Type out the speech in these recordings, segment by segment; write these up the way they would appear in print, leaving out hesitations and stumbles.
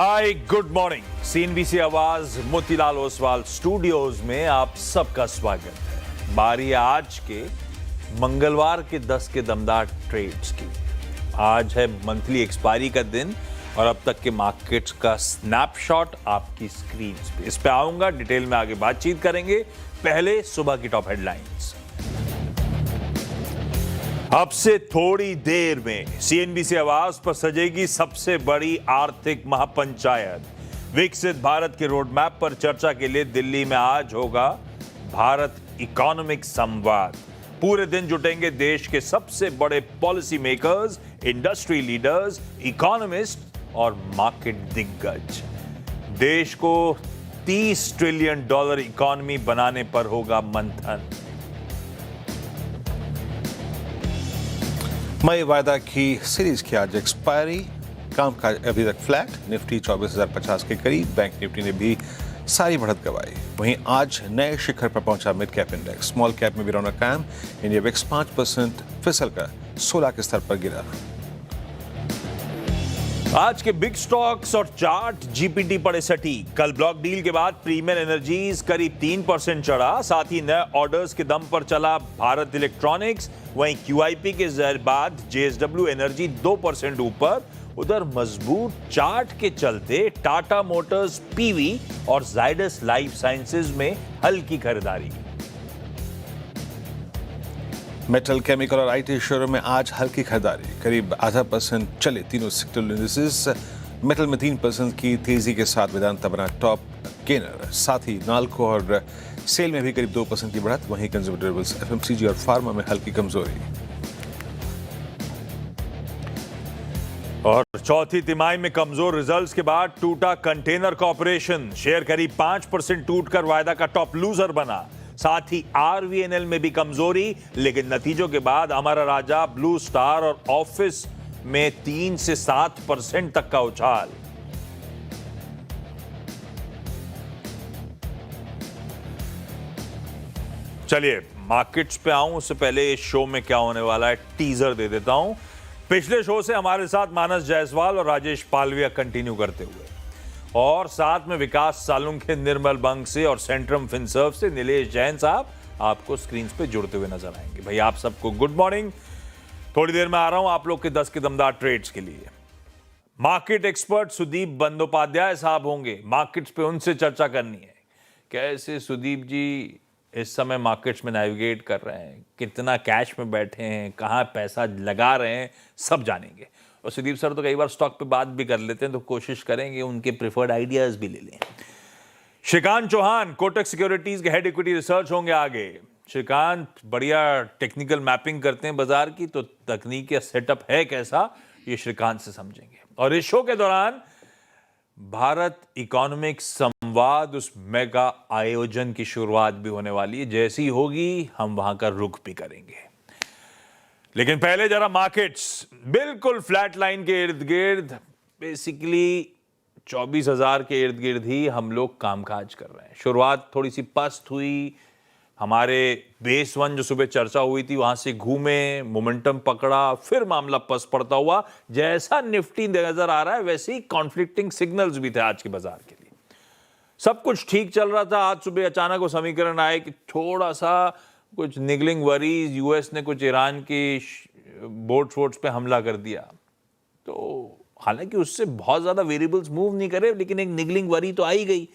Hi good morning. CNBC आवाज Motilal Oswal studios में आप सबका स्वागत है। बारी है आज के मंगलवार के 10 के दमदार ट्रेड्स की। आज है मंथली एक्सपायरी का दिन और अब तक के मार्केट्स का स्नैपशॉट आपकी स्क्रीन पे। इस पे आऊंगा, डिटेल में आगे बातचीत करेंगे। पहले सुबह की टॉप हेडलाइंस। अब से थोड़ी देर में सीएनबीसी आवाज पर सजेगी सबसे बड़ी आर्थिक महापंचायत। विकसित भारत के रोड मैप पर चर्चा के लिए दिल्ली में आज होगा भारत इकोनॉमिक संवाद। पूरे दिन जुटेंगे देश के सबसे बड़े policy makers, industry leaders, economist और मार्केट दिग्गज। देश को $30 ट्रिलियन इकोनॉमी बनाने पर होगा मंथन। मई वायदा की सीरीज की आज एक्सपायरी। कामकाज अभी तक फ्लैट, निफ्टी 24,050 के करीब। बैंक निफ्टी ने भी सारी बढ़त गंवाई। वहीं आज नए शिखर पर पहुंचा mid cap index. Small cap में भी रौनक कायम। इंडिया विक्स 5% फिसल कर 16 के स्तर पर गिरा। आज के बिग स्टॉक्स और चार्ट। जीपीटी पड़े सटी। कल ब्लॉक डील के बाद प्रीमियर एनर्जीज करीब 3% चढ़ा। साथ ही नए ऑर्डर्स के दम पर चला भारत इलेक्ट्रॉनिक्स। वहीं क्यूआईपी के जहर बाद जेएसडब्ल्यू एनर्जी 2% ऊपर। उधर मजबूत चार्ट के चलते टाटा मोटर्स, पीवी और जायडस लाइफ साइंसेज में हल्की खरीदारी। मेटल, केमिकल और आईटी शेयरों में आज हल्की खरीदारी। करीब 0.5% चले तीनों सेक्टरल इंडिसेस। मेटल में 3% की तेजी के साथ वेदांता बना टॉप गेनर। साथ ही नाल्को और सेल में भी करीब 2% की बढ़त। वहीं कंज्यूमर ड्यूरेबल्स, एफएमसीजी और फार्मा में हल्की कमजोरी। और चौथी तिमाही में कमजोर रिजल्ट्स के बाद टूटा कंटेनर कॉर्पोरेशन। शेयर करीब 5% टूटकर वायदा का टॉप लूजर बना। साथ ही आरवीएनएल में भी कमजोरी, लेकिन नतीजों के बाद अमरा राजा, ब्लू स्टार और ऑफिस में 3 से 7% तक का उछाल। चलिए मार्केट्स पे आऊं उससे पहले इस शो में क्या होने वाला है टीजर दे देता हूं। पिछले शो से हमारे साथ मानस जायसवाल और राजेश पालविया कंटिन्यू करते हुए, और साथ में विकास सालुंखे, निर्मल बंग से और सेंट्रम फिनसर्व से नीलेश जैन साहब आपको स्क्रीन पे जुड़ते हुए नजर आएंगे। भाई आप सबको गुड मॉर्निंग। थोड़ी देर में आ रहा हूं आप लोग के 10 के दमदार ट्रेड्स के लिए। मार्केट एक्सपर्ट सुदीप बंदोपाध्याय साहब होंगे। मार्केट्स पे उनसे चर्चा करनी है। कैसे सुदीप जी इस समय मार्केट्स में नेविगेट कर रहे हैं, कितना कैश में बैठे हैं, कहां पैसा लगा रहे हैं, सब जानेंगे। और सुदीप सर तो कई बार स्टॉक पे बात भी कर लेते हैं, तो कोशिश करेंगे उनके प्रिफर्ड आइडियाज भी ले लें। श्रीकांत चौहान कोटक सिक्योरिटीज के हेड इक्विटी रिसर्च होंगे आगे। श्रीकांत बढ़िया टेक्निकल मैपिंग करते हैं बाजार की, तो तकनीकी सेटअप है कैसा, ये श्रीकांत से समझेंगे। और इस शो के दौरान भारत इकोनॉमिक संवाद, उस मेगा आयोजन की शुरुआत भी होने वाली है। जैसी होगी हम वहां का रुख भी करेंगे। लेकिन पहले जरा मार्केट्स बिल्कुल फ्लैट लाइन के इर्द गिर्द, बेसिकली 24,000 के इर्द गिर्द ही हम लोग कामकाज कर रहे हैं। शुरुआत थोड़ी सी पस्त हुई। हमारे बेस 1 जो सुबह चर्चा हुई थी वहां से घूमे, मोमेंटम पकड़ा, फिर मामला पस्त पड़ता हुआ। जैसा निफ्टी नजर आ रहा है वैसे ही कॉन्फ्लिक्टिंग सिग्नल्स भी थे आज के बाजार के लिए। सब कुछ ठीक चल रहा था। आज सुबह अचानक वो समीकरण आए कि थोड़ा सा कुछ निगलिंग वरीज, यूएस ने कुछ ईरान की बोट्स पे हमला कर दिया। तो हालांकि उससे बहुत ज्यादा वेरिएबल्स मूव नहीं करे, लेकिन एक निगलिंग वरी तो आई गई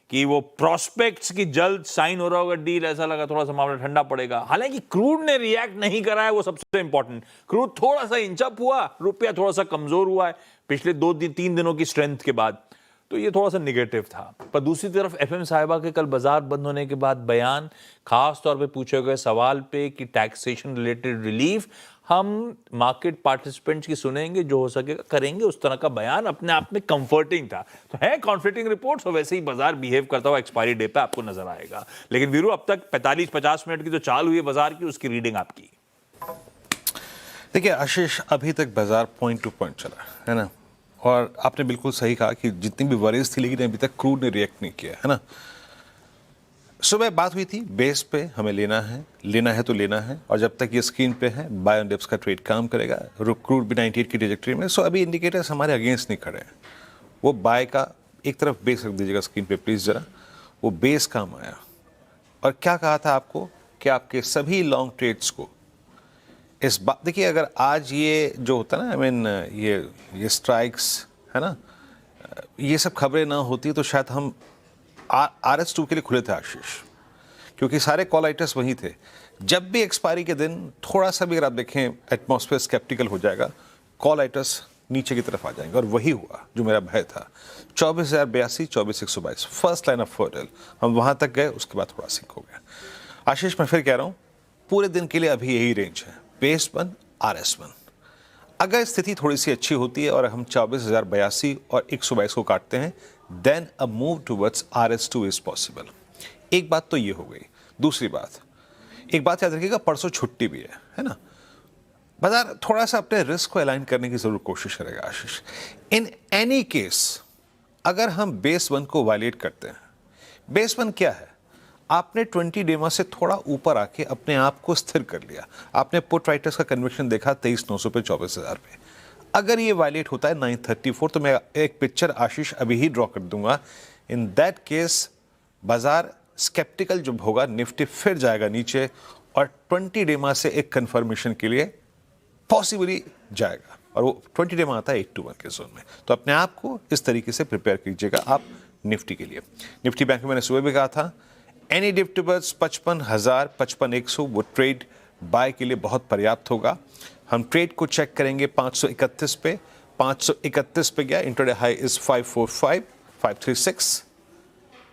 कि वो प्रोस्पेक्ट्स की जल्द साइन हो रहा होगा डील। ऐसा लगा थोड़ा सा मामला ठंडा पड़ेगा। हालांकि क्रूड ने रिएक्ट नहीं करा है, वो सबसे इंपॉर्टेंट। क्रूड थोड़ा सा इंचअप हुआ, रुपया थोड़ा सा कमजोर हुआ है पिछले 2-3 दिनों की स्ट्रेंथ के बाद, तो ये थोड़ा सा निगेटिव था। पर दूसरी तरफ एफएम साहिबा के कल बाजार बंद होने के बाद बयान, खास तौर पे पूछे गए सवाल पे कि टैक्सेशन रिलेटेड रिलीफ, हम मार्केट पार्टिसिपेंट्स की सुनेंगे, जो हो सकेगा करेंगे। उस तरह का बयान अपने आप में कंफर्टिंग था। तो है कॉन्फ्लिक्टिंग रिपोर्ट्स, और वैसे ही बाजार बिहेव करता हुआ एक्सपायरी डे पे आपको नजर आएगा। लेकिन वीरू, अब तक 45-50 मिनट की जो चाल हुई है बाजार की, उसकी रीडिंग आपकी। देखिए आशीष, अभी तक बाजार पॉइंट टू पॉइंट चला है ना, और आपने बिल्कुल सही कहा कि जितनी भी वरीज थी, लेकिन अभी तक क्रूड ने रिएक्ट नहीं किया है ना। सुबह बात हुई थी बेस पे हमें लेना है तो लेना है, और जब तक ये स्क्रीन पे है बाय ऑन डिप्स का ट्रेड काम करेगा। क्रूड भी 98 की ट्रेजेक्टरी में। सो अभी इंडिकेटर्स हमारे अगेंस्ट नहीं खड़े हैं। वो बाय का एक तरफ बेस रख दीजिएगा स्क्रीन पे प्लीज़ ज़रा, वो बेस काम आया। और क्या कहा था आपको कि आपके सभी लॉन्ग ट्रेड्स को इस बात, देखिए अगर आज ये जो होता है ना, आई मीन ये स्ट्राइक्स है ना, ये सब खबरें ना होती तो शायद हम RS2 के लिए खुले थे आशीष, क्योंकि सारे कॉल राइटर्स वहीं थे। जब भी एक्सपायरी के दिन थोड़ा सा भी अगर आप देखें एटमॉस्फेयर स्केप्टिकल हो जाएगा, कॉल राइटर्स नीचे की तरफ आ जाएंगे, और वही हुआ जो मेरा भय था। 24,082, 24,122 फर्स्ट लाइन ऑफ हर्डल, हम वहां तक गए, उसके बाद थोड़ा सिंक हो गया। आशीष मैं फिर कह रहा हूं, पूरे दिन के लिए अभी यही रेंज है, बेस 1 RS1। अगर स्थिति थोड़ी सी अच्छी होती है और हम 24,082 और 122 को काटते हैं, then a move towards RS2 is possible. एक बात तो ये हो गई। दूसरी बात, एक बात याद रखिएगा, परसों छुट्टी भी है ना, बाजार थोड़ा सा अपने रिस्क को अलाइन करने की जरूर कोशिश करेगा आशीष। इन एनी केस अगर हम बेस 1 को वायलेट करते हैं, बेस 1 क्या है, आपने 20 डेमा से थोड़ा ऊपर आके अपने आप को स्थिर कर लिया। आपने पुट राइटर्स का कन्विक्शन देखा 23,900 पे, 24,000 पे। अगर ये वायलेट होता है 934, तो मैं एक पिक्चर आशीष अभी ही ड्रॉ कर दूंगा। इन दैट केस बाजार स्केप्टिकल जब होगा, निफ्टी फिर जाएगा नीचे और 20 डेमा से एक कंफर्मेशन के लिए पॉसिबली जाएगा, और वो 20 डेमा आता है 821 के जोन में। तो अपने आप को इस तरीके से प्रिपेयर कीजिएगा आप निफ्टी के लिए। निफ्टी बैंक में मैंने सुबह भी कहा था, एनी डिप टुवर्ड्स 55,000, 55,100 वो ट्रेड बाय के लिए बहुत पर्याप्त होगा। हम ट्रेड को चेक करेंगे 531 पे, 531 पे गया, इंट्राडे हाई इज 545, 536,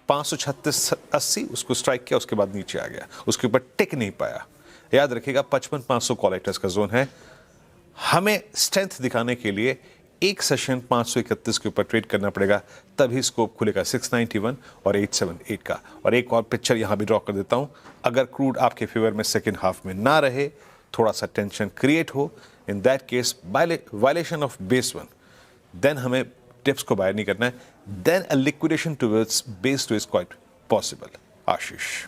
536.80 उसको स्ट्राइक किया, उसके बाद नीचे आ गया, उसके ऊपर टिक नहीं पाया। याद रखिएगा 55,500 कॉल राइटर्स का जोन है। हमें स्ट्रेंथ दिखाने के लिए एक सेशन 531 के ऊपर ट्रेड करना पड़ेगा, तभी स्कोप खुलेगा 691 और 878 का। और एक और पिक्चर यहां भी ड्रॉ कर देता हूं, अगर क्रूड आपके फेवर में सेकेंड हाफ में ना रहे, थोड़ा सा टेंशन क्रिएट हो, in that case violation of base 1, then हमें टिप्स को बाय नहीं करना है, then a liquidation towards base 2 is quite possible. Ashish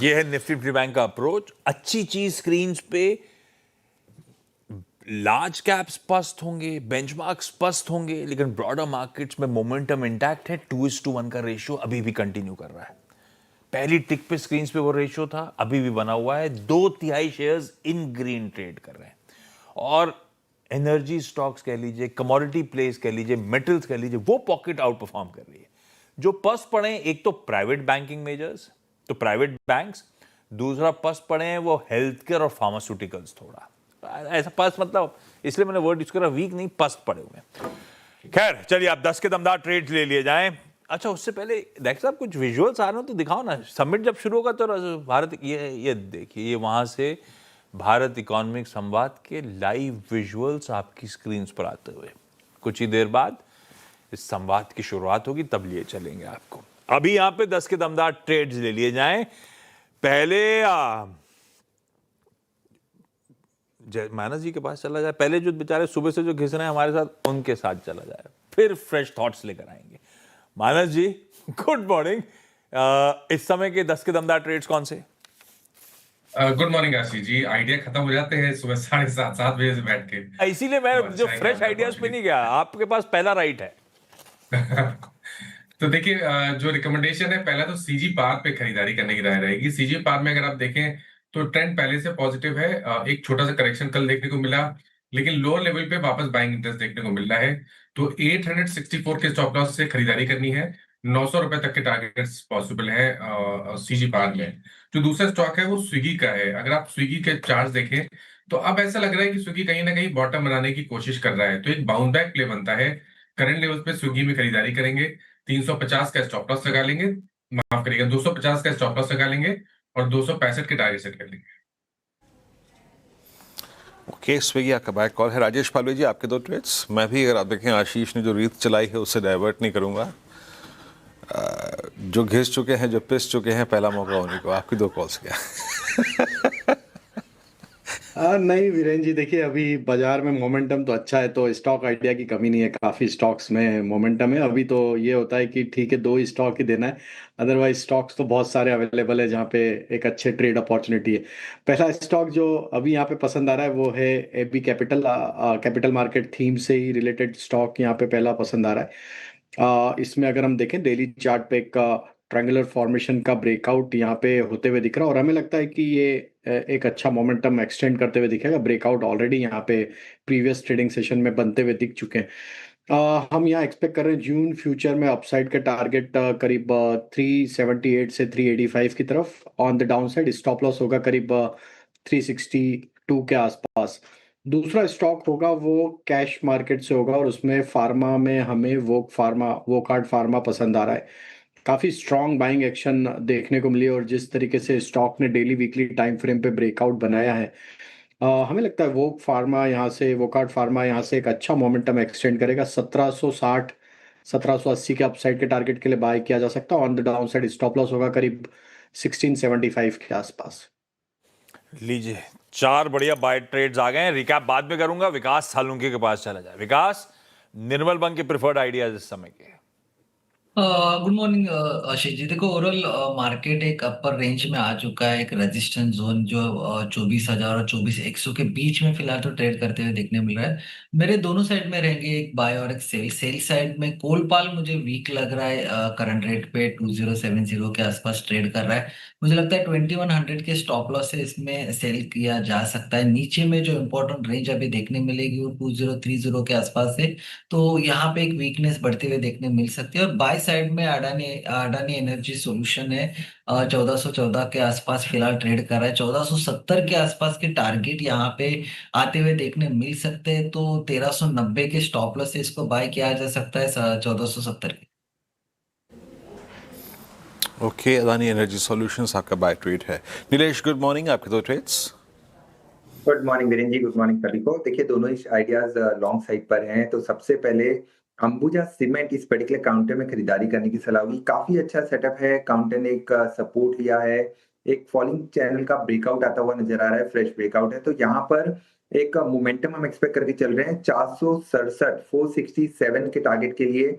ये है निफ्टी बैंक का अप्रोच। अच्छी चीज स्क्रीन पे लार्ज कैप स्पष्ट होंगे, बेंचमार्क स्पष्ट होंगे, लेकिन ब्रॉडर मार्केट्स में मोमेंटम इंटैक्ट है। 2:1 का रेशियो अभी भी कंटिन्यू कर रहा है। पहली टिक पे स्क्रीन पे वो रेशियो था, अभी भी बना हुआ है। 2/3 शेयर्स इन ग्रीन ट्रेड कर रहे हैं, और एनर्जी स्टॉक्स कह लीजिए, कमोडिटी प्लेस कह लीजिए, मेटल्स कह लीजिए, वो पॉकेट आउट परफॉर्म कर रही है। जो पस पड़े हैं, एक तो प्राइवेट बैंकिंग मेजर्स, तो प्राइवेट बैंक्स, दूसरा पस पड़े हैं वो हेल्थ केयर और फार्मास्यूटिकल्स। थोड़ा ऐसा पस, मतलब इसलिए मैंने वर्ड यूज करा, वीक नहीं, पस पड़े हुए हैं। खैर चलिए, आप 10 के दमदार ट्रेड्स ले लिए जाएं। अच्छा, उससे पहले डॉक्टर साहब कुछ विजुअल्स आ रहे हो तो दिखाओ ना। समिट जब शुरू होगा तो भारत, ये देखिए, ये वहां से भारत इकोनॉमिक संवाद के लाइव विजुअल्स आपकी स्क्रीन पर आते हुए। कुछ ही देर बाद इस संवाद की शुरुआत होगी, तब लिए चलेंगे आपको। अभी यहां पे 10 के दमदार ट्रेड्स ले लिए जाएं। पहले मानस जी के पास चला जाए, पहले जो बेचारे सुबह से जो घिस रहे हैं हमारे साथ, उनके साथ चला जाए, फिर फ्रेश थॉट्स लेकर आएंगे। मानस जी, गुड मॉर्निंग। इस समय के 10 के दमदार ट्रेड्स कौन से? Good morning Ashish ji. Idea खत्म हो जाते हैं सुबह 7:30 बजे से बैठ के, इसीलिए मैं जो फ्रेश आइडियाज पे नहीं गया, आपके पास पहला राइट है। तो देखिए, जो रिकमेंडेशन है, पहला तो सीजी पार पे खरीदारी करने की राय रहेगी। सीजी पार में अगर आप देखें तो ट्रेंड पहले से पॉजिटिव है। एक छोटा सा करेक्शन कल देखने को मिला, लेकिन लोअर लेवल पे वापस बाइंग इंटरेस्ट देखने को मिल रहा है। तो 864 के स्टॉप लॉस से खरीदारी करनी है। 900 रुपए तक के टारगेट्स पॉसिबल है सीजी पार में। जो दूसरा स्टॉक है वो स्विगी का है। अगर आप स्विगी के चार्ट देखें तो अब ऐसा लग रहा है कि स्विगी कहीं ना कहीं बॉटम बनाने की कोशिश कर रहा है, तो एक बाउंस बैक प्ले बनता है। करंट लेवल पे स्विगी में खरीदारी करेंगे, 350 का स्टॉप लॉस लगा लेंगे, माफ करिएगा 250 का स्टॉप लॉस लगा लेंगे और 265 के टारगेट सेट कर लेंगे। ओके, स्विगी आपका बाय कॉल है। राजेश पालवे जी, आपके 2 ट्रेड्स। मैं भी, अगर आप देखें, आशीष ने जो रीत चलाई है उससे डाइवर्ट नहीं करूंगा। जो घिस चुके हैं, जो पिस चुके हैं, पहला मौका होने को। आपकी 2 कॉल्स क्या? नहीं वीरेंद्र जी, देखिए अभी बाजार में मोमेंटम तो अच्छा है, तो स्टॉक आइडिया की कमी नहीं है, काफ़ी स्टॉक्स में मोमेंटम है। अभी तो ये होता है कि ठीक है, दो ही स्टॉक ही देना है, अदरवाइज स्टॉक्स तो बहुत सारे अवेलेबल है जहाँ पे एक अच्छे ट्रेड अपॉर्चुनिटी है। पहला स्टॉक जो अभी यहाँ पे पसंद आ रहा है वो है AB capital. Capital market theme से ही रिलेटेड स्टॉक यहाँ पे पहला पसंद आ रहा है। इसमें अगर हम देखें डेली चार्ट पे एक ट्रायंगुलर फॉर्मेशन का ब्रेकआउट यहाँ पे होते हुए दिख रहा है, और हमें लगता है कि ये एक अच्छा मोमेंटम एक्सटेंड करते हुए दिखेगा। ब्रेकआउट ऑलरेडी यहाँ पे प्रीवियस ट्रेडिंग सेशन में बनते हुए दिख चुके हैं। हम यहाँ एक्सपेक्ट कर रहे हैं जून फ्यूचर में अपसाइड का टारगेट करीब 378 से 385 की तरफ। On the down side stop loss होगा करीब 362 के आसपास। दूसरा स्टॉक होगा वो कैश मार्केट से होगा, और उसमें फार्मा में हमें वोकार्ड फार्मा पसंद आ रहा है। काफ़ी स्ट्रॉन्ग बाइंग एक्शन देखने को मिली, और जिस तरीके से स्टॉक ने डेली वीकली टाइम फ्रेम पे ब्रेकआउट बनाया है, हमें लगता है वोकार्ड फार्मा यहाँ से एक अच्छा मोमेंटम एक्सटेंड करेगा। 1760 1780 के अपसाइड के टारगेट के लिए बाय किया जा सकता है। On the down side stop loss होगा करीब 1675 के आसपास। लीजिए, 4 बढ़िया बाय ट्रेड्स आ गए हैं। रिकैप बाद में करूंगा। विकास सालुंके के पास चला जाए। विकास, निर्मल बंग के प्रिफर्ड आइडियाज इस समय के। Good morning Ashish ji. देखो, ओवरऑल मार्केट एक अपर रेंज में आ चुका है। एक रेजिस्टेंस जोन जो 24,000 और 24,100 के बीच में फिलहाल तो ट्रेड करते हुए देखने मिल रहा है। मेरे दोनों साइड में रहेंगे, एक बाय और एक सेल। सेल साइड में कोलपाल मुझे वीक लग रहा है। करंट रेट पे 2070 के आसपास ट्रेड कर रहा है। मुझे लगता है 2100 के स्टॉप लॉस से इसमें सेल किया जा सकता है। नीचे में जो इंपॉर्टेंट रेंज अभी देखने मिलेगी वो 2030 के आसपास है। तो यहाँ पे एक वीकनेस बढ़ते हुए देखने मिल सकती है। और बाय साइड में अडानी अडानी एनर्जी सॉल्यूशन है, 1414 के आसपास फिलहाल ट्रेड कर रहा है। 1470 के आसपास के टारगेट यहाँ पे आते हुए देखने मिल सकते हैं। तो 1390 के स्टॉप लॉस से इसको बाय किया जा सकता है 1470 के। ओके, अदानी एनर्जी सॉल्यूशंस आपका बाय ट्रेड है। नीलेश, गुड मॉर्निंग, आपके दो trades. Good morning Virendra ji, good morning सभी को। देखिए दोनों ही आइडियाज लॉन्ग साइड पर हैं। तो सबसे पहले अंबुजा सीमेंट इस पर्टिकुलर काउंटर में खरीदारी करने की सलाह होगी। काफी अच्छा सेटअप है। काउंटर ने एक सपोर्ट लिया है, एक फॉलिंग चैनल का ब्रेकआउट आता हुआ नजर आ रहा है, फ्रेश ब्रेकआउट है। तो यहाँ पर एक मोमेंटम हम एक्सपेक्ट करके चल रहे हैं। 467 467 के टारगेट के लिए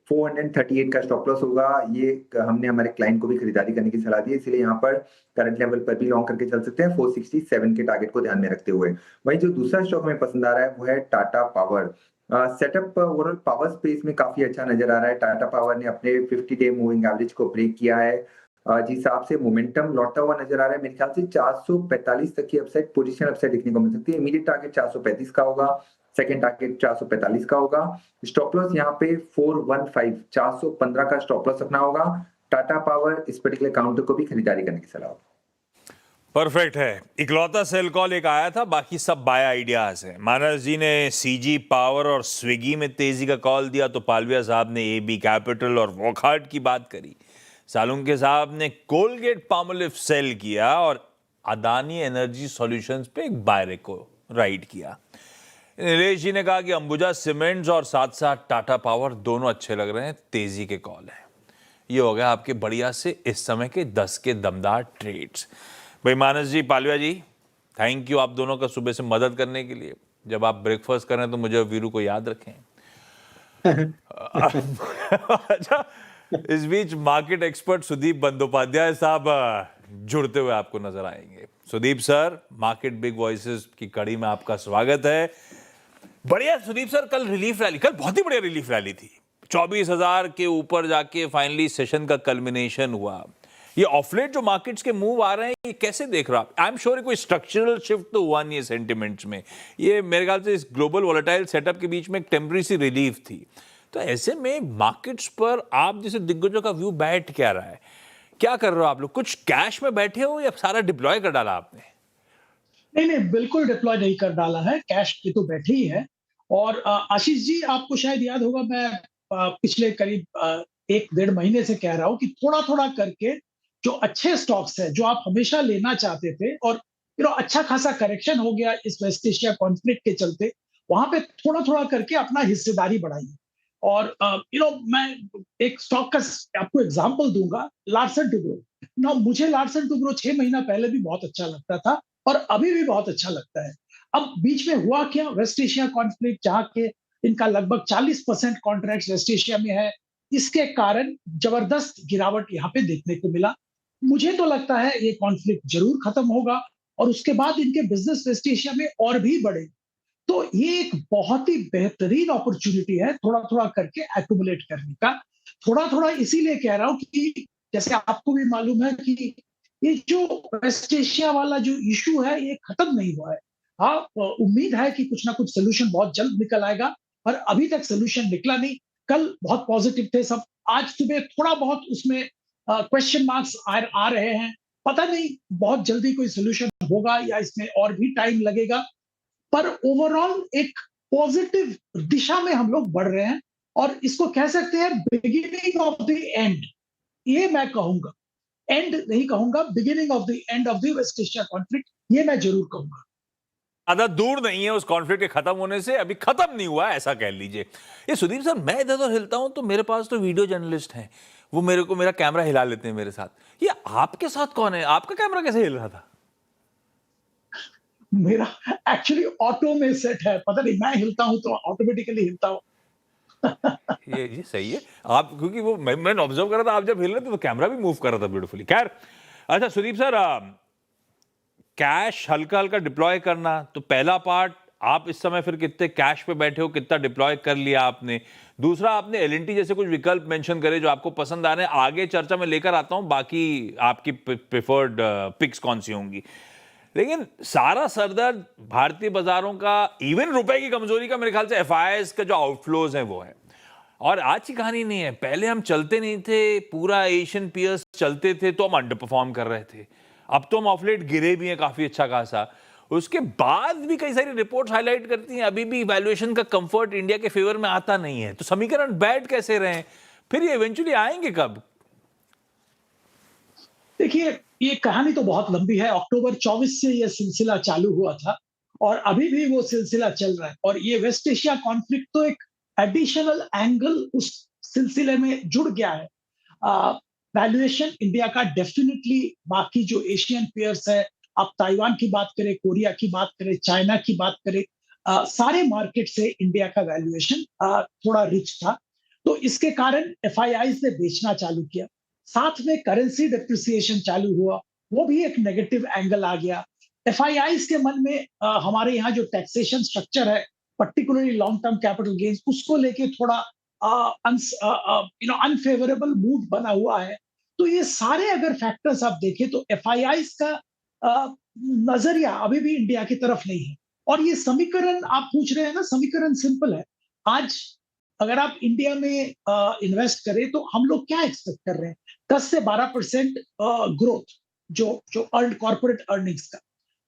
438 का स्टॉप लॉस होगा। ये हमने हमारे क्लाइंट को भी खरीदारी करने की सलाह दी है, इसलिए यहाँ पर करंट लेवल पर भी लॉन्ग करके चल सकते हैं 467 के टारगेट को ध्यान में रखते हुए। वहीं जो दूसरा स्टॉक हमें पसंद आ रहा है वो है Tata power. Setup overall power space में काफी अच्छा नजर आ रहा है। टाटा पावर ने अपने 50 डे मूविंग एवरेज को ब्रेक किया है, जिस हिसाब से मोमेंटम लौटता हुआ नजर आ रहा है। मेरे ख्याल से 445 तक की अपसाइड पोजीशन अपसाइड देखने को मिल सकती है। इमीडिएट टारगेट 435 का होगा, सेकंड टारगेट 445 का होगा। स्टॉप लॉस यहाँ पे 415 415 का स्टॉप लॉस रखना होगा। टाटा पावर इस पर्टिकुलर काउंटर को भी खरीदारी करने की सलाह होगी। परफेक्ट है। इकलौता सेल कॉल एक आया था, बाकी सब बाय आइडियाज हैं। मानस जी ने सीजी पावर और स्विगी में तेजी का कॉल दिया, तो पालविया साहब ने एबी कैपिटल और वॉकहार्ट की बात करी। सालुंके साहब ने कोलगेट पामोलिव सेल किया, और अदानी एनर्जी सॉल्यूशंस पे एक बाय को राइड किया। नीलेश जी ने कहा कि अंबुजा सीमेंट्स और साथ साथ टाटा पावर दोनों अच्छे लग रहे हैं, तेजी के कॉल है। ये हो गया आपके बढ़िया से इस समय के 10 के दमदार ट्रेड्स। भाई मानस जी, पालविया जी, थैंक यू आप दोनों का सुबह से मदद करने के लिए। जब आप ब्रेकफास्ट करें तो मुझे और वीरू को याद रखें। अच्छा, इस बीच मार्केट एक्सपर्ट सुदीप बंदोपाध्याय साहब जुड़ते हुए आपको नजर आएंगे। Sudeep sir, market big voices की कड़ी में आपका स्वागत है। बढ़िया सुदीप सर, कल रिलीफ रैली, कल बहुत ही बढ़िया रिलीफ रैली थी। 24,000 के ऊपर जाके फाइनली सेशन का कल्मिनेशन हुआ। ये ऑफलेट जो मार्केट्स के मूव आ रहे हैं, ये कैसे देख रहा? आई एम श्योर कोई स्ट्रक्चरल शिफ्ट तो हुआ नहीं है सेंटिमेंट्स में। ये मेरे ख्याल से इस ग्लोबल वोलेटाइल सेटअप के बीच में एक टेम्पररी सी रिलीफ थी। तो ऐसे में मार्केट्स पर आप जैसे दिग्गजों का व्यू बैठ क्या रहा है? क्या कर रहे हो आप लोग? कुछ कैश में बैठे हो या सारा डिप्लॉय कर डाला आपने? नहीं, बिल्कुल डिप्लॉय नहीं कर डाला है, कैश पे तो बैठे ही है। और आशीष जी, आपको शायद याद होगा, मैं पिछले करीब 1 डेढ़ महीने से कह रहा हूँ कि थोड़ा थोड़ा करके जो अच्छे स्टॉक्स है, जो आप हमेशा लेना चाहते थे, और अच्छा खासा करेक्शन हो गया इस वेस्ट एशिया कॉन्फ्लिक्ट के चलते, वहां पे थोड़ा थोड़ा करके अपना हिस्सेदारी बढ़ाइए। और मैं एक स्टॉक का आपको एग्जांपल दूंगा, लार्सन टुब्रो। मुझे लार्सन टुब्रो 6 महीना पहले भी बहुत अच्छा लगता था, और अभी भी बहुत अच्छा लगता है। अब बीच में हुआ क्या, वेस्ट एशिया कॉन्फ्लिक्ट, जहाँ के इनका लगभग 40% कॉन्ट्रैक्ट वेस्ट एशिया में है, इसके कारण जबरदस्त गिरावट यहाँ पे देखने को मिला। मुझे तो लगता है ये कॉन्फ्लिक्ट जरूर खत्म होगा और उसके बाद इनके बिजनेस वेस्ट एशिया में और भी बढ़े। तो ये एक बहुत ही बेहतरीन अपॉर्चुनिटी है थोड़ा थोड़ा करके एक्यूमुलेट करने का। थोड़ा थोड़ा इसीलिए कह रहा हूं कि जैसे आपको भी मालूम है कि ये जो वेस्ट एशिया वाला जो इशू है ये खत्म नहीं हुआ है। हाँ, उम्मीद है कि कुछ ना कुछ सोल्यूशन बहुत जल्द निकल आएगा, पर अभी तक सोल्यूशन निकला नहीं। कल बहुत पॉजिटिव थे सब, आज सुबह थोड़ा बहुत उसमें क्वेश्चन मार्क्स आ रहे हैं। पता नहीं बहुत जल्दी कोई सोल्यूशन होगा या इसमें और भी टाइम लगेगा, पर ओवरऑल एक पॉजिटिव दिशा में हम लोग बढ़ रहे हैं और इसको कह सकते हैं बिगिनिंग ऑफ द एंड। ये मैं कहूंगा, एंड नहीं कहूंगा, beginning of the end of the West Asia conflict, ये मैं जरूर कहूंगा। ज्यादा दूर नहीं है उस कॉन्फ्लिक्ट के खत्म होने से, अभी खत्म नहीं हुआ ऐसा कह लीजिए। ये सुदीप सर, मैं इधर उधर हिलता हूं तो मेरे पास तो वीडियो जर्नलिस्ट हैं, वो मेरे को मेरा कैमरा हिला लेते हैं मेरे साथ। ये आपके साथ कौन है? आपका कैमरा कैसे हिल रहा था? मेरा एक्चुअली ऑटो में सेट है, पता नहीं मैं हिलता हूं तो ऑटोमेटिकली हिलता हूं। ये सही है आप, क्योंकि वो मैंने ऑब्जर्व करा था, आप जब हिल रहे थे तो कैमरा भी मूव कर रहा था ब्यूटीफुली। खैर, अच्छा सुदीप सर, कैश हल्का हल्का डिप्लॉय करना, तो पहला पार्ट, आप इस समय फिर कितने कैश पे बैठे हो, कितना डिप्लॉय कर लिया आपने? दूसरा, आपने एलएनटी जैसे कुछ विकल्प मेंशन करे जो आपको पसंद आ रहे हैं, आगे चर्चा में लेकर आता हूं, बाकी आपकी प्रेफर्ड पिक्स कौन सी होंगी। लेकिन सारा सरदर्द भारतीय बाजारों का, इवन रुपए की कमजोरी का, मेरे ख्याल से एफआईआईज का जो आउटफ्लोज है वो है। और आज की कहानी नहीं है, पहले हम चलते नहीं थे, पूरा एशियन पीयर्स चलते थे तो हम अंडर परफॉर्म कर रहे थे, अब तो हम ऑफ लेट गिरे भी हैं काफी अच्छा खासा। उसके बाद भी कई सारी रिपोर्ट्स हाईलाइट करती हैं अभी भी वैल्यूएशन का कंफर्ट इंडिया के फेवर में आता नहीं है। तो समीकरण बैठ कैसे रहे, फिर ये इवेंचुअली आएंगे कब? देखिए, ये कहानी तो बहुत लंबी है। अक्टूबर 24 से ये सिलसिला चालू हुआ था और अभी भी वो सिलसिला चल रहा है, और ये वेस्ट एशिया कॉन्फ्लिक्ट तो एक एडिशनल एंगल उस सिलसिले में जुड़ गया है। वैल्यूएशन इंडिया का डेफिनेटली बाकी जो एशियन पेयर्स है, आप ताइवान की बात करें, कोरिया की बात करें, चाइना की बात करें, सारे मार्केट से इंडिया का वैल्यूएशन थोड़ा रिच था। तो इसके कारण एफआईआई ने बेचना चालू किया, साथ में करेंसी डिप्रिसिएशन चालू हुआ, वो भी एक नेगेटिव एंगल आ गया। एफआईआई के मन में हमारे यहाँ जो टैक्सेशन स्ट्रक्चर है, particularly long term capital gains, उसको लेके थोड़ा अनफेवरेबल मूड बना हुआ है। तो ये सारे अगर फैक्टर्स आप देखें तो एफआईआई का नजरिया अभी भी इंडिया की तरफ नहीं है। और ये समीकरण आप पूछ रहे हैं ना, समीकरण सिंपल है। आज अगर आप इंडिया में इन्वेस्ट करें तो हम लोग क्या एक्सपेक्ट कर रहे हैं, 10 से 12% ग्रोथ, जो अर्न कॉर्पोरेट अर्निंग्स का।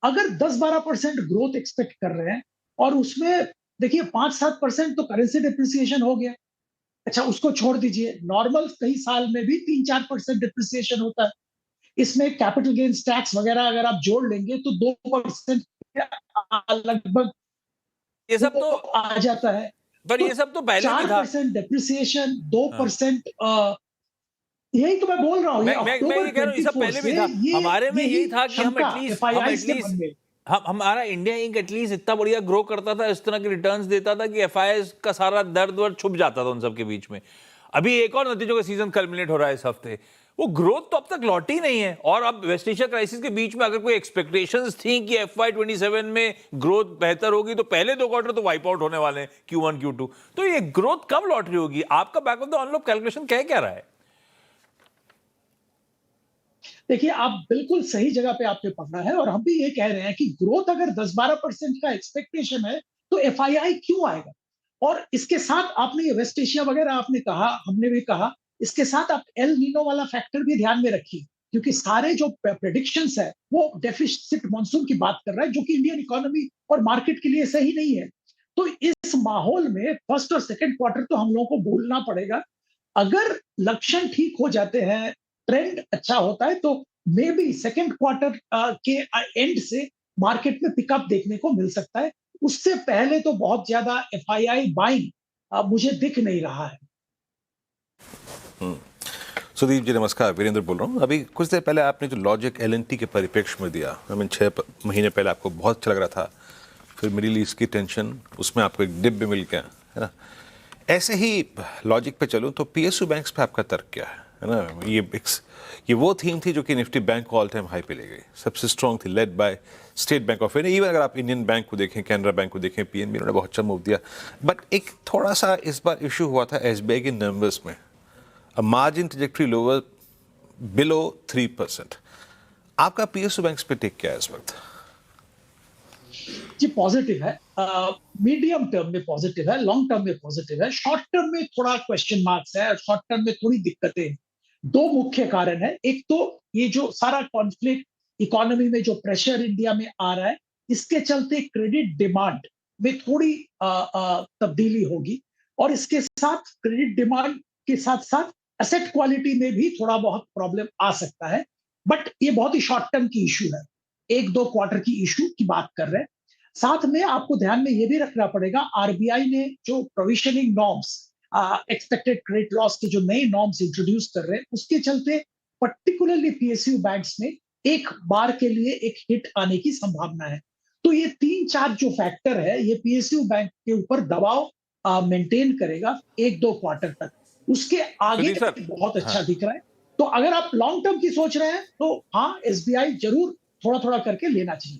अगर 10-12% ग्रोथ एक्सपेक्ट कर रहे हैं और उसमें देखिए 5-7% तो करेंसी डिप्रिसिएशन हो गया। अच्छा, उसको छोड़ दीजिए, नॉर्मल कई साल में भी 3-4% डिप्रिसिएशन होता है। इसमें कैपिटल गेन्स टैक्स वगैरह अगर आप जोड़ लेंगे तो 2% लगभग ये सब तो आ जाता है। पर ये सब तो पहले भी था। 4% डिप्रिसिएशन, 2%, यही तो मैं बोल रहा हूँ। मैं ये कह रहा हूँ, ये सब पहले भी था। हमारे में यही था कि हम एटलीस्ट हमारा इंडिया इंक एटलीस्ट इतना बढ़िया ग्रो करता था, इस तरह के रिटर्न्स देता था कि एफआईआई का सारा दर्द वर्द छुप जाता था उन सब के बीच में। अभी एक और नतीजों का सीजन कल्मिनेट हो रहा है इस हफ्ते, वो ग्रोथ तो अब तक लौटी नहीं है। और अब वेस्ट एशिया क्राइसिस के बीच में अगर कोई एक्सपेक्टेशंस थी कि FY27 में ग्रोथ बेहतर होगी, तो पहले 2 क्वार्टर तो वाइप आउट होने वाले हैं, Q1 Q2। तो ये ग्रोथ कब लौट रही होगी? आपका back of the envelope calculation कह रहा है? देखिए, आप बिल्कुल सही जगह पे आपने पकड़ा है, और हम भी ये कह रहे हैं कि ग्रोथ अगर 10-12% का एक्सपेक्टेशन है तो एफआईआई क्यों आएगा। और इसके साथ आपने ये वेस्ट एशिया वगैरह आपने कहा, हमने भी कहा, इसके साथ आप एल नीनो वाला फैक्टर भी ध्यान में रखिए, क्योंकि सारे जो प्रेडिक्शंस है वो डेफिसिट मॉनसून की बात कर रहा है, जो कि इंडियन इकोनॉमी और मार्केट के लिए सही नहीं है। तो इस माहौल में फर्स्ट और सेकंड क्वार्टर तो हम लोगों को भूलना पड़ेगा। अगर लक्षण ठीक हो जाते हैं, ट्रेंड अच्छा होता है, तो मे बी सेकेंड क्वार्टर के एंड से मार्केट में पिकअप देखने को मिल सकता है। उससे पहले तो बहुत ज्यादा एफआईआई बाइंग मुझे दिख नहीं रहा है। सुदीप जी नमस्कार, वीरेंद्र बोल रहा हूँ। अभी कुछ देर पहले आपने जो लॉजिक एलएनटी के परिप्रेक्ष्य में दिया, 6 महीने पहले आपको बहुत अच्छा लग रहा था, फिर मिडिल ईस्ट की टेंशन, उसमें आपको एक डिप भी मिल गया, है ना। ऐसे ही लॉजिक पे चलूँ तो पीएसयू बैंक्स पे आपका तर्क क्या है ना। ये वो थीम थी जो कि निफ्टी बैंक को ऑल टाइम हाई पे ले गई, सबसे स्ट्रॉन्ग थी, led by state bank of India. Even अगर आप इंडियन बैंक को देखें, कैनरा बैंक को देखें, पीएनबी ने बहुत अच्छा मूव दिया। बट एक थोड़ा सा इस बार इशू हुआ था एसबीआई के नंबर्स में, a margin trajectory lower below 3%। आपका पीएसयू बैंक्स पे टेक क्या है इस वक्त? जी पॉजिटिव है, मीडियम टर्म में पॉजिटिव है, लॉन्ग टर्म में पॉजिटिव है, शॉर्ट टर्म में थोड़ा क्वेश्चन मार्क्स है, शॉर्ट टर्म में थोड़ी दिक्कतें हैं। दो मुख्य कारण है। एक तो ये जो सारा कॉन्फ्लिक्ट, इकोनॉमी में जो प्रेशर इंडिया में आ रहा है, इसके चलते क्रेडिट डिमांड में थोड़ी तब्दीली होगी, और इसके साथ क्रेडिट डिमांड के साथ साथ एसेट क्वालिटी में भी थोड़ा बहुत प्रॉब्लम आ सकता है। बट ये बहुत ही शॉर्ट टर्म की इशू है, 1-2 क्वार्टर की इशू की बात कर रहे हैं। साथ में आपको ध्यान में ये भी रखना पड़ेगा, आरबीआई ने जो provisioning norms, expected credit loss के जो नए नॉर्म्स इंट्रोड्यूस कर रहे हैं, उसके चलते पर्टिकुलरली पीएसयू बैंक्स में एक बार के लिए एक हिट आने की संभावना है। तो ये 3-4 जो फैक्टर है, ये पीएसयू बैंक के ऊपर दबाव मेंटेन करेगा 1-2 क्वार्टर तक। उसके आगे सुधीर सर, बहुत अच्छा दिख रहा है। तो अगर आप लॉन्ग टर्म की सोच रहे हैं तो हाँ, एसबीआई जरूर थोड़ा थोड़ा करके लेना चाहिए।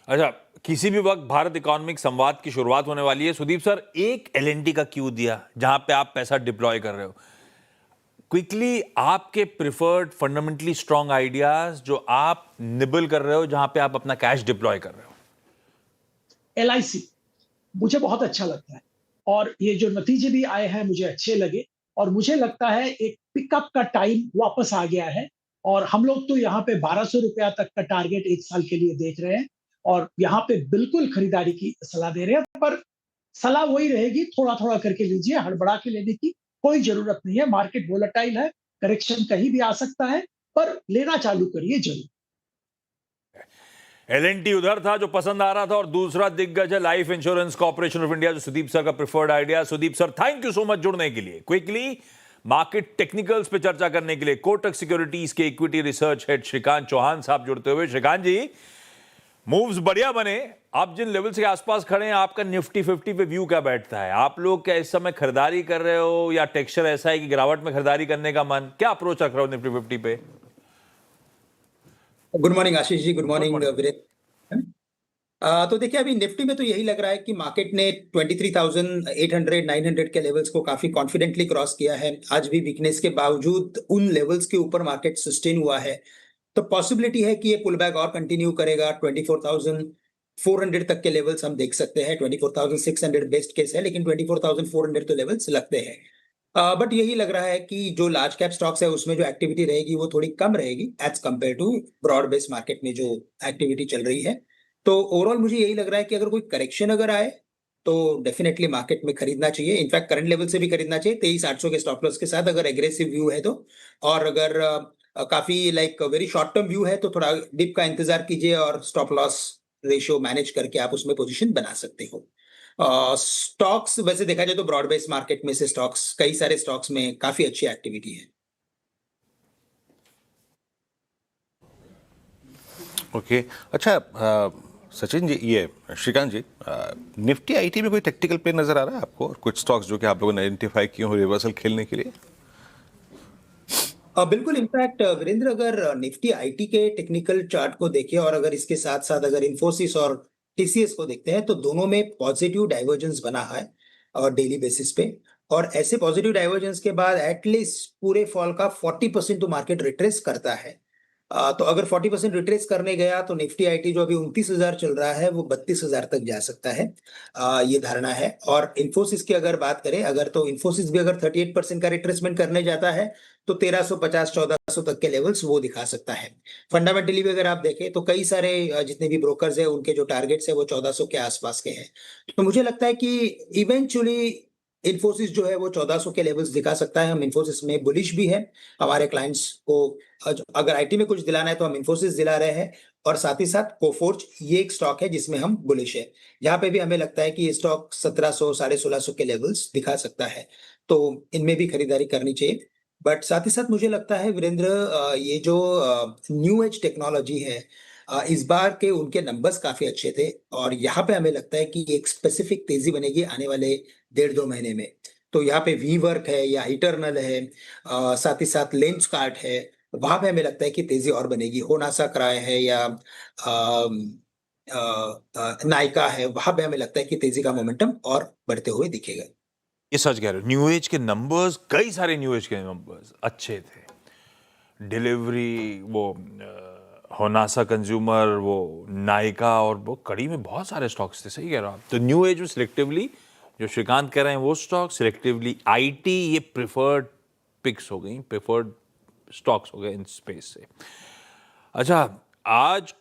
अच्छा, किसी भी वक्त भारत इकोनॉमिक संवाद की शुरुआत होने वाली है। सुदीप सर, एक एलएनटी का क्यू दिया जहां पे आप पैसा डिप्लॉय कर रहे हो, क्विकली आपके प्रिफर्ड फंडामेंटली स्ट्रांग आइडियाज जो आप निबल कर रहे हो, जहां पे आप अपना कैश डिप्लॉय कर रहे हो। एलआईसी मुझे बहुत अच्छा लगता है, और ये जो नतीजे भी आए हैं मुझे अच्छे लगे, और मुझे लगता है एक पिकअप का टाइम वापस आ गया है। और हम लोग तो यहाँ पे 1200 रुपया तक का टारगेट 1 साल के लिए देख रहे हैं, और यहाँ पे बिल्कुल खरीदारी की सलाह दे रहे हैं। पर सलाह वही रहेगी, थोड़ा थोड़ा करके लीजिए, हड़बड़ा के लेने की कोई जरूरत नहीं है। मार्केट वोलेटाइल है, करेक्शन कहीं भी आ सकता है, पर लेना चालू करिए जरूर। एलएनटी उधर था जो पसंद आ रहा था, और दूसरा दिग्गज है Life Insurance Corporation of India, जो सुदीप सर का preferred idea. Sudeep sir, thank you so much जुड़ने के लिए। क्विकली मार्केट टेक्निकल्स पे चर्चा करने के लिए कोटक सिक्योरिटीज के equity research head Shrikant Chauhan साहब जुड़ते हुए। श्रीकांत जी, मूव्स बढ़िया बने, आप जिन लेवल्स के आसपास खड़े हैं, आपका निफ्टी 50 पे व्यू क्या बैठता है? आप लोग क्या इस समय खरीदारी कर रहे हो, या टेक्सचर ऐसा है कि गिरावट में खरीदारी करने का मन? क्या अप्रोच रख रहे हो निफ्टी 50 पे? Good morning Ashish ji, good morning Virendra. तो देखिए, अभी निफ्टी में तो यही लग रहा है कि मार्केट ने 23,800 900 के लेवल्स को काफी कॉन्फिडेंटली क्रॉस किया है। आज भी वीकनेस के बावजूद उन लेवल्स के ऊपर मार्केट सस्टेन हुआ है, तो पॉसिबिलिटी है कि ये पुल बैक और कंटिन्यू करेगा। 24,400 तक के लेवल्स हम देख सकते हैं। 24,600 बेस्ट केस है, लेकिन 24,400 तो लेवल्स लगते हैं। बट यही लग रहा है कि जो लार्ज कैप स्टॉक्स है उसमें जो एक्टिविटी रहेगी वो थोड़ी कम रहेगी as compare to broad based market में जो एक्टिविटी चल रही है। तो ओवरऑल मुझे यही लग रहा है कि अगर कोई करेक्शन अगर आए तो डेफिनेटली मार्केट में खरीदना चाहिए। इनफैक्ट करंट लेवल से भी खरीदना चाहिए 23,800 के स्टॉप लॉस के साथ, अगर एग्रेसिव व्यू है तो। और अगर काफी like very short term view है तो थोड़ा डिप का इंतजार कीजिए, और स्टॉप लॉस रेशियो मैनेज करके आप उसमें पोजीशन बना सकते हो। स्टॉक्स वैसे देखा जाए तो ब्रॉड बेस्ड मार्केट में से स्टॉक्स, कई सारे स्टॉक्स में काफी अच्छी एक्टिविटी है। ओके, अच्छा सचिन जी, ये श्रीकांत जी, निफ्टी आईटी में कोई टेक्निकल प्ले नजर आ रहा है आपको, और कुछ स्टॉक्स जो कि आप लोगों ने आइडेंटिफाई किए हो रिवर्सल खेलने के लिए? बिल्कुल। इनफैक्ट वीरेंद्र, अगर निफ्टी आईटी के टेक्निकल चार्ट को देखें और अगर इसके साथ साथ अगर इन्फोसिस और टीसीएस को देखते हैं तो दोनों में पॉजिटिव डाइवर्जेंस बना है और डेली बेसिस पे। और ऐसे पॉजिटिव डाइवर्जेंस के बाद एटलीस्ट पूरे फॉल का 40% तो मार्केट रिट्रेस करता है। तो अगर 40% रिट्रेस करने गया तो निफ्टी आईटी जो अभी 29,000 चल रहा है वो 32,000 तक जा सकता है, ये धारणा है। और इन्फोसिस की अगर बात करें, अगर तो इन्फोसिस भी अगर 38% का रिट्रेसमेंट करने जाता है तो 1350-1400 तक के लेवल्स वो दिखा सकता है। फंडामेंटली भी अगर आप देखें तो कई सारे जितने भी ब्रोकर्स है उनके जो टारगेट्स है वो 1400 के आसपास के हैं। तो मुझे लगता है कि इवेंचुअली इन्फोसिस जो है वो 1400 के लेवल्स दिखा सकता है। हम इन्फोसिस में बुलिश भी है। हमारे क्लाइंट्स को अगर आईटी में कुछ दिलाना है तो हम इन्फोसिस दिला रहे हैं, और साथ ही साथ कोफोर्ज ये एक स्टॉक है जिसमें हम बुलिश है। यहाँ पे भी हमें लगता है कि ये स्टॉक 1700 1650 के लेवल्स दिखा सकता है, तो इनमें भी खरीदारी करनी चाहिए। बट साथ ही साथ मुझे लगता है वीरेंद्र, ये जो न्यू एज टेक्नोलॉजी है, इस बार के उनके नंबर्स काफी अच्छे थे और यहाँ पे हमें लगता है कि एक स्पेसिफिक तेजी बनेगी आने वाले 1.5-2 महीने में। तो यहाँ पे वी वर्क है या इटर्नल है, साथ ही साथ लेंस कार्ट है, वहां पे हमें लगता है कि तेजी और बनेगी। होनासा क्राय है या नायका है, वहां पे हमें लगता है कि तेजी का मोमेंटम और बढ़ते हुए दिखेगा। ये सच कह रहे हो, न्यू एज के नंबर्स, कई सारे न्यू एज के नंबर्स अच्छे थे। डिलीवरी, वो होनासा कंज्यूमर, वो नायका, और वो कड़ी में बहुत सारे स्टॉक्स थे। सही कह रहे हो आप। तो न्यू एज में सिलेक्टिवली जो श्रीकांत कह रहे हैं वो स्टॉक, सिलेक्टिवली आईटी, ये प्रिफर्ड पिक्स हो गई, प्रिफर्ड स्टॉक्स हो गए इन स्पेस से। अच्छा, आज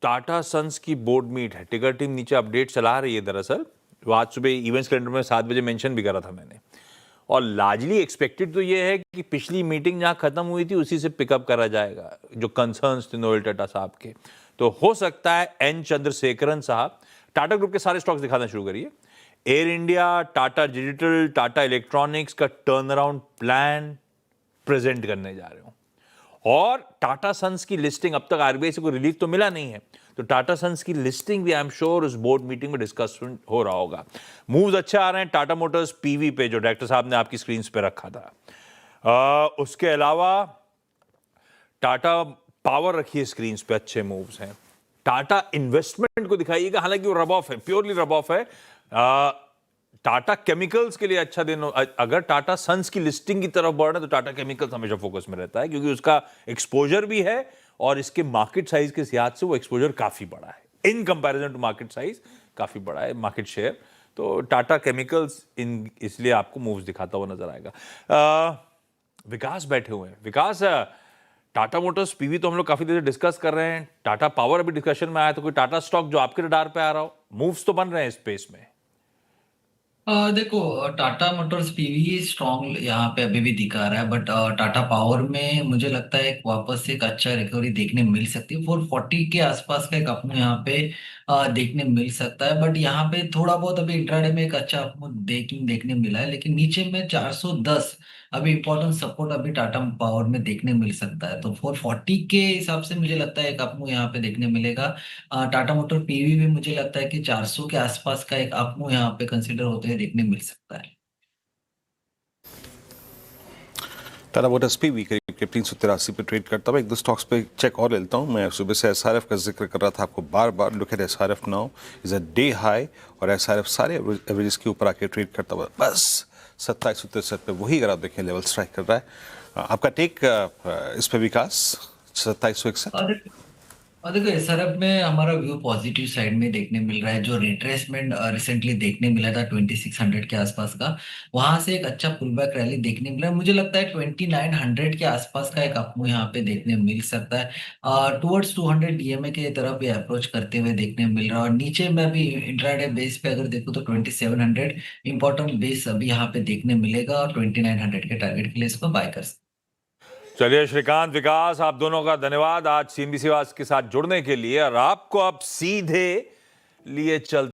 टाटा सन्स की बोर्ड मीट है। टिकर टीम नीचे अपडेट चला रही है दरअसल। वो आज सुबह इवेंट्स कैलेंडर में 7 बजे मेंशन भी करा था मैंने। और लार्जली एक्सपेक्टेड तो ये है कि पिछली मीटिंग जहां खत्म हुई थी उसी से पिकअप करा जाएगा, जो कंसर्न्स थे नोएल टाटा साहब के। तो हो सकता है एन चंद्रशेखरन साहब टाटा ग्रुप के सारे स्टॉक्स दिखाना शुरू करिए। Air India, Tata digital, Tata electronics का टर्न अराउंड प्लान प्रेजेंट करने जा रहे हो। और टाटा सन्स की लिस्टिंग अब तक आरबीआई से कोई रिलीफ तो मिला नहीं है, तो टाटा सन्स की लिस्टिंग भी आई एम श्योर उस बोर्ड मीटिंग में डिस्कस हो रहा होगा। मूव्स अच्छे आ रहे हैं टाटा मोटर्स पीवी पे, जो डायरेक्टर साहब ने आपकी स्क्रीन पे रखा था। उसके अलावा टाटा पावर रखिए स्क्रीन पे, अच्छे मूव्स हैं। टाटा इन्वेस्टमेंट को दिखाइएगा, हालांकि वो रब ऑफ है, प्योरली रब ऑफ है। टाटा केमिकल्स के लिए अच्छा दिन अगर टाटा सन्स की लिस्टिंग की तरफ बढ़े तो टाटा केमिकल्स हमेशा फोकस में रहता है, क्योंकि उसका एक्सपोजर भी है और इसके मार्केट साइज के लिहाज से वो एक्सपोजर काफी बड़ा है। In comparison to market size काफी बड़ा है मार्केट शेयर। तो टाटा केमिकल्स इसलिए आपको मूव्स दिखाता हुआ नजर आएगा। विकास बैठे हुए हैं। विकास, टाटा मोटर्स पीवी तो हम लोग काफी देर से डिस्कस कर रहे हैं, टाटा पावर अभी डिस्कशन में आया, तो कोई टाटा स्टॉक जो आपके रडार पे आ रहा हो? मूव्स तो बन रहे हैं इस स्पेस में। देखो, टाटा मोटर्स पीवी स्ट्रॉन्ग यहाँ पे अभी भी दिखा रहा है, बट टाटा पावर में मुझे लगता है वापस से एक अच्छा रिकवरी देखने मिल सकती है। 440 के आसपास का एक अपमूव यहाँ पे देखने मिल सकता है, बट यहाँ पे थोड़ा बहुत अभी इंट्राडे में एक अच्छा अपमूव देखने मिला है, लेकिन नीचे में 410 अभी इंपॉर्टेंट सपोर्ट अभी टाटा पावर में देखने मिल सकता है। तो 440 के हिसाब से मुझे लगता है एक अपमूव यहाँ पे देखने मिलेगा। टाटा मोटर पीवी भी मुझे लगता है कि 400 के आसपास का एक अपमूव यहाँ पे कंसीडर होते हुए देखने मिल सकता है। टाटा मोटर्स पीवी करीब 383 पे ट्रेड करता हुआ। एक दो स्टॉक्स पे चेक और लेता हूँ। मैं सुबह से एसआरएफ का जिक्र कर रहा था आपको बार बार। Look at SRF now is a day high, और एसआरएफ सारे एवरेजेस के ऊपर आके ट्रेड करता हुआ बस 2763 पे वही, अगर आप देखें, लेवल स्ट्राइक कर रहा है। आपका टेक इस पे विकास 2761? और देखो, एसआरएफ में हमारा व्यू पॉजिटिव साइड में देखने मिल रहा है। जो रिट्रेसमेंट रिसेंटली देखने मिला था 2600 के आसपास का, वहां से एक अच्छा पुलबैक रैली देखने मिला है। मुझे लगता है 2900 के आसपास का एक अपमूव यहाँ पे देखने मिल सकता है। टुवर्ड्स 200 डीएमए के तरफ ये अप्रोच करते हुए देखने मिल रहा है। और नीचे में अभी इंट्राडे बेस पे अगर देखो तो 2700 इंपॉर्टेंट बेस अभी यहाँ पे देखने मिलेगा, और 2900 के टारगेट के लिए इसको बाय कर सकते हैं। चलिए श्रीकांत, विकास, आप दोनों का धन्यवाद आज सीएनबीसी के साथ जुड़ने के लिए। और आपको अब सीधे लिए चलते